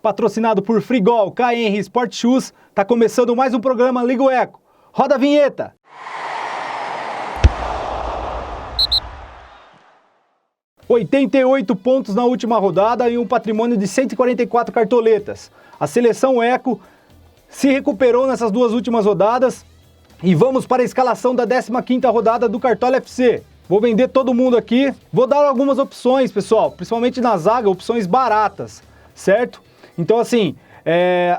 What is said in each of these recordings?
patrocinado por Frigol, KR Sport Shoes. Tá começando mais um programa Liga o Eco. Roda a vinheta! ...88 pontos na última rodada e um patrimônio de 144 cartoletas. A seleção Eco se recuperou nessas duas últimas rodadas e vamos para a escalação da 15ª rodada do Cartola FC. Vou vender todo mundo aqui, vou dar algumas opções, pessoal, principalmente na zaga, opções baratas, certo? Então assim,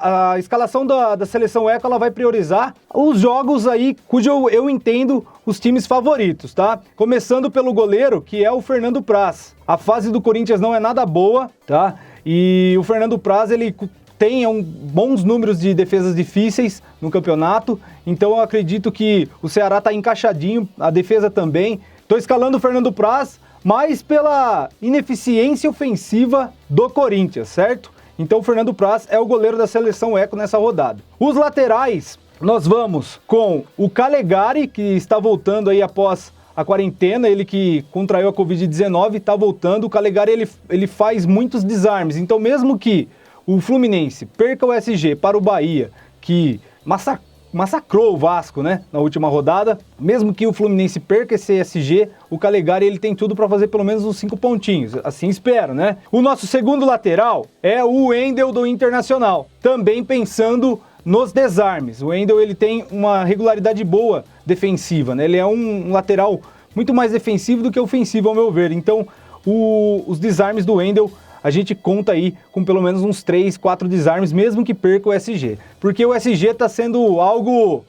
a escalação da seleção Eco, ela vai priorizar os jogos aí cujo eu entendo os times favoritos, tá? Começando pelo goleiro, que é o Fernando Praz. A fase do Corinthians não é nada boa, tá? E o Fernando Praz, ele tem bons números de defesas difíceis no campeonato, então eu acredito que o Ceará tá encaixadinho, a defesa também. Tô escalando o Fernando Praz, mas pela ineficiência ofensiva do Corinthians, certo? Então o Fernando Praz é o goleiro da seleção Eco nessa rodada. Os laterais, nós vamos com o Calegari, que está voltando aí após a quarentena, ele que contraiu a Covid-19, está voltando. O Calegari, ele faz muitos desarmes, então mesmo que o Fluminense perca o SG para o Bahia, que massacrou o Vasco, né, na última rodada, mesmo que o Fluminense perca esse SG, o Calegari, ele tem tudo para fazer pelo menos uns 5 pontinhos, assim espero, né? O nosso segundo lateral é o Wendel do Internacional, também pensando nos desarmes. O Wendel, ele tem uma regularidade boa defensiva, né? Ele é um lateral muito mais defensivo do que ofensivo, ao meu ver. Então, os desarmes do Wendel, a gente conta aí com pelo menos uns 3, 4 desarmes, mesmo que perca o SG. Porque o SG está sendo algo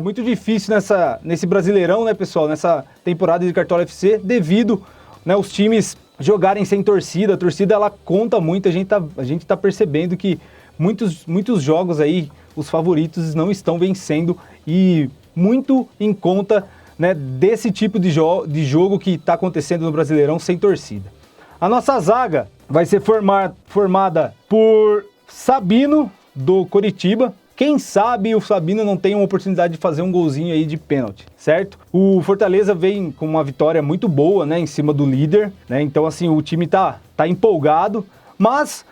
muito difícil nesse Brasileirão, né, pessoal? Nessa temporada de Cartola FC, devido, né, os times jogarem sem torcida. A torcida, ela conta muito, a gente tá percebendo que muitos jogos aí, os favoritos não estão vencendo, e muito em conta, né, desse tipo de jogo que está acontecendo no Brasileirão sem torcida. A nossa zaga vai ser formada por Sabino, do Coritiba. Quem sabe o Sabino não tem uma oportunidade de fazer um golzinho aí de pênalti, certo? O Fortaleza vem com uma vitória muito boa, né, em cima do líder, né? Então assim, o time tá empolgado, mas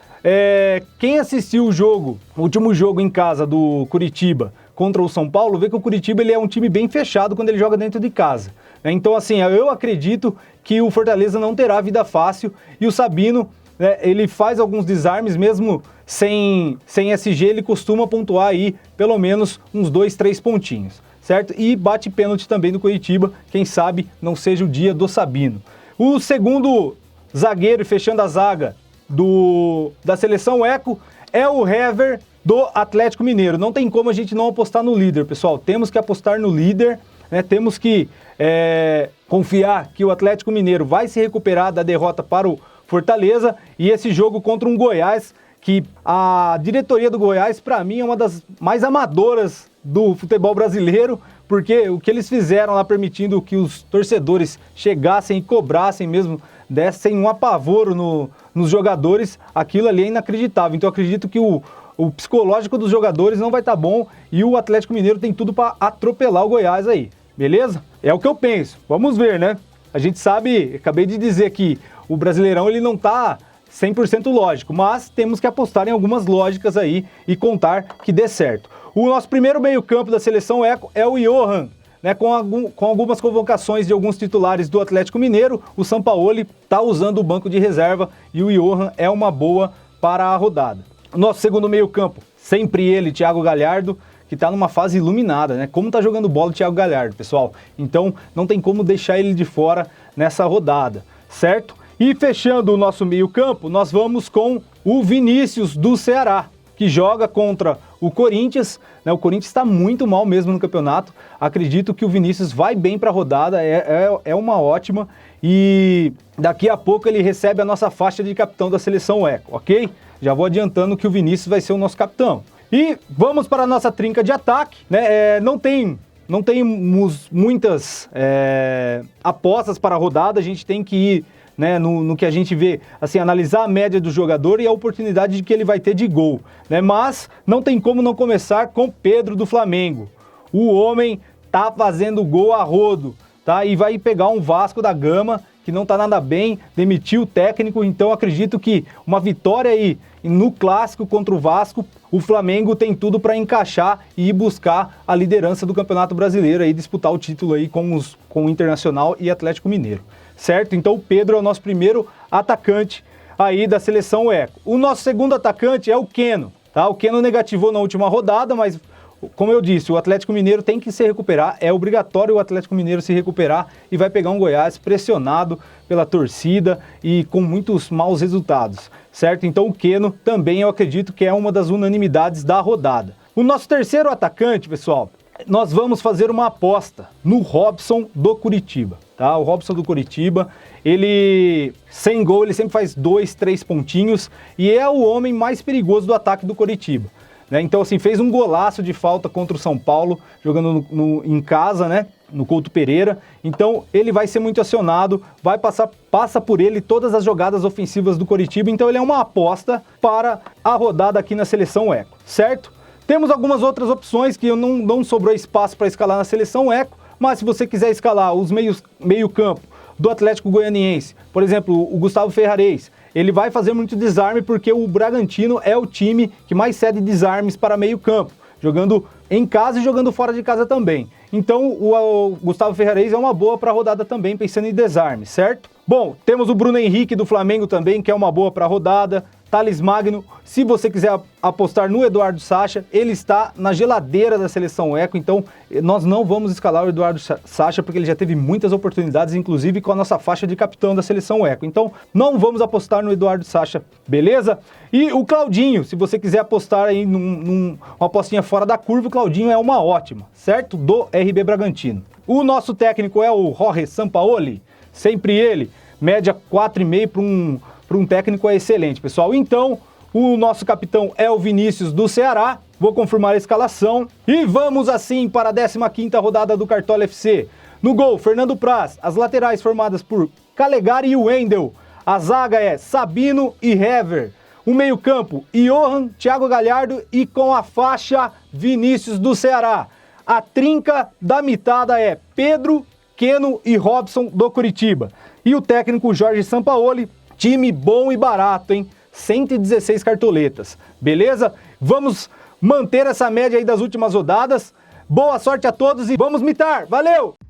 quem assistiu o último jogo em casa do Coritiba contra o São Paulo, vê que o Coritiba, ele é um time bem fechado quando ele joga dentro de casa. Então assim, eu acredito que o Fortaleza não terá vida fácil, e o Sabino, né, ele faz alguns desarmes, mesmo sem SG, ele costuma pontuar aí pelo menos uns 2, 3 pontinhos, certo? E bate pênalti também no Coritiba, quem sabe não seja o dia do Sabino. O segundo zagueiro, fechando a zaga da seleção Eco, é o Hever do Atlético Mineiro. Não tem como a gente não apostar no líder, pessoal. Temos que apostar no líder, né? Temos que confiar que o Atlético Mineiro vai se recuperar da derrota para o Fortaleza, e esse jogo contra um Goiás, que a diretoria do Goiás, para mim, é uma das mais amadoras do futebol brasileiro, porque o que eles fizeram lá, permitindo que os torcedores chegassem e cobrassem mesmo, dessem um apavoro nos jogadores, aquilo ali é inacreditável. Então eu acredito que o psicológico dos jogadores não vai estar bom, e o Atlético Mineiro tem tudo para atropelar o Goiás aí, beleza? É o que eu penso, vamos ver, né? A gente sabe, acabei de dizer que o Brasileirão, ele não tá 100% lógico, mas temos que apostar em algumas lógicas aí e contar que dê certo. O nosso primeiro meio-campo da seleção Eco é o Johan, né, com algumas convocações de alguns titulares do Atlético Mineiro. O Sampaoli está usando o banco de reserva e o Johan é uma boa para a rodada. O nosso segundo meio-campo, sempre ele, Thiago Galhardo, que está numa fase iluminada, né? Como está jogando bola o Thiago Galhardo, pessoal? Então não tem como deixar ele de fora nessa rodada, certo? E fechando o nosso meio-campo, nós vamos com o Vinícius do Ceará, que joga contra o Corinthians, né? O Corinthians está muito mal mesmo no campeonato. Acredito que o Vinícius vai bem para a rodada, é uma ótima, e daqui a pouco ele recebe a nossa faixa de capitão da seleção Eco, ok? Já vou adiantando que o Vinícius vai ser o nosso capitão. E vamos para a nossa trinca de ataque, né? Não temos muitas apostas para a rodada, a gente tem que ir, né, no que a gente vê, assim, analisar a média do jogador e a oportunidade de que ele vai ter de gol, né? Mas não tem como não começar com Pedro do Flamengo. O homem tá fazendo gol a rodo, tá? E vai pegar um Vasco da Gama que que não tá nada bem, demitiu o técnico, então acredito que uma vitória aí no clássico contra o Vasco, o Flamengo tem tudo para encaixar e ir buscar a liderança do Campeonato Brasileiro e disputar o título aí com o Internacional e Atlético Mineiro, certo? Então o Pedro é o nosso primeiro atacante aí da seleção Eco. O nosso segundo atacante é o Keno, tá? O Keno negativou na última rodada, mas como eu disse, o Atlético Mineiro tem que se recuperar, é obrigatório o Atlético Mineiro se recuperar e vai pegar um Goiás pressionado pela torcida e com muitos maus resultados, certo? Então o Keno também eu acredito que é uma das unanimidades da rodada. O nosso terceiro atacante, pessoal, nós vamos fazer uma aposta no Robson do Curitiba, tá? O Robson do Curitiba, ele sem gol, ele sempre faz 2, 3 pontinhos e é o homem mais perigoso do ataque do Curitiba. Então, assim, fez um golaço de falta contra o São Paulo, jogando em casa, né? No Couto Pereira. Então, ele vai ser muito acionado, passa por ele todas as jogadas ofensivas do Coritiba. Então, ele é uma aposta para a rodada aqui na seleção Eco, certo? Temos algumas outras opções que não sobrou espaço para escalar na seleção Eco, mas se você quiser escalar os meio-campo do Atlético Goianiense, por exemplo, o Gustavo Ferrarez, ele vai fazer muito desarme porque o Bragantino é o time que mais cede desarmes para meio campo, jogando em casa e jogando fora de casa também. Então o Gustavo Ferrarez é uma boa para a rodada também, pensando em desarme, certo? Bom, temos o Bruno Henrique do Flamengo também, que é uma boa para a rodada. Thales Magno, se você quiser apostar no Eduardo Sacha, ele está na geladeira da seleção Eco, então nós não vamos escalar o Eduardo Sacha porque ele já teve muitas oportunidades, inclusive com a nossa faixa de capitão da seleção Eco, então não vamos apostar no Eduardo Sacha, beleza? E o Claudinho, se você quiser apostar aí uma apostinha fora da curva, o Claudinho é uma ótima, certo? Do RB Bragantino. O nosso técnico é o Jorge Sampaoli, sempre ele, média 4,5 para um técnico é excelente, pessoal. Então, o nosso capitão é o Vinícius do Ceará. Vou confirmar a escalação. E vamos assim para a 15ª rodada do Cartola FC. No gol, Fernando Praz. As laterais formadas por Calegari e Wendel. A zaga é Sabino e Hever. O meio-campo, Johan, Thiago Galhardo e com a faixa Vinícius do Ceará. A trinca da mitada é Pedro, Keno e Robson do Curitiba. E o técnico Jorge Sampaoli. Time bom e barato, hein? 116 cartoletas, beleza? Vamos manter essa média aí das últimas rodadas. Boa sorte a todos e vamos mitar! Valeu!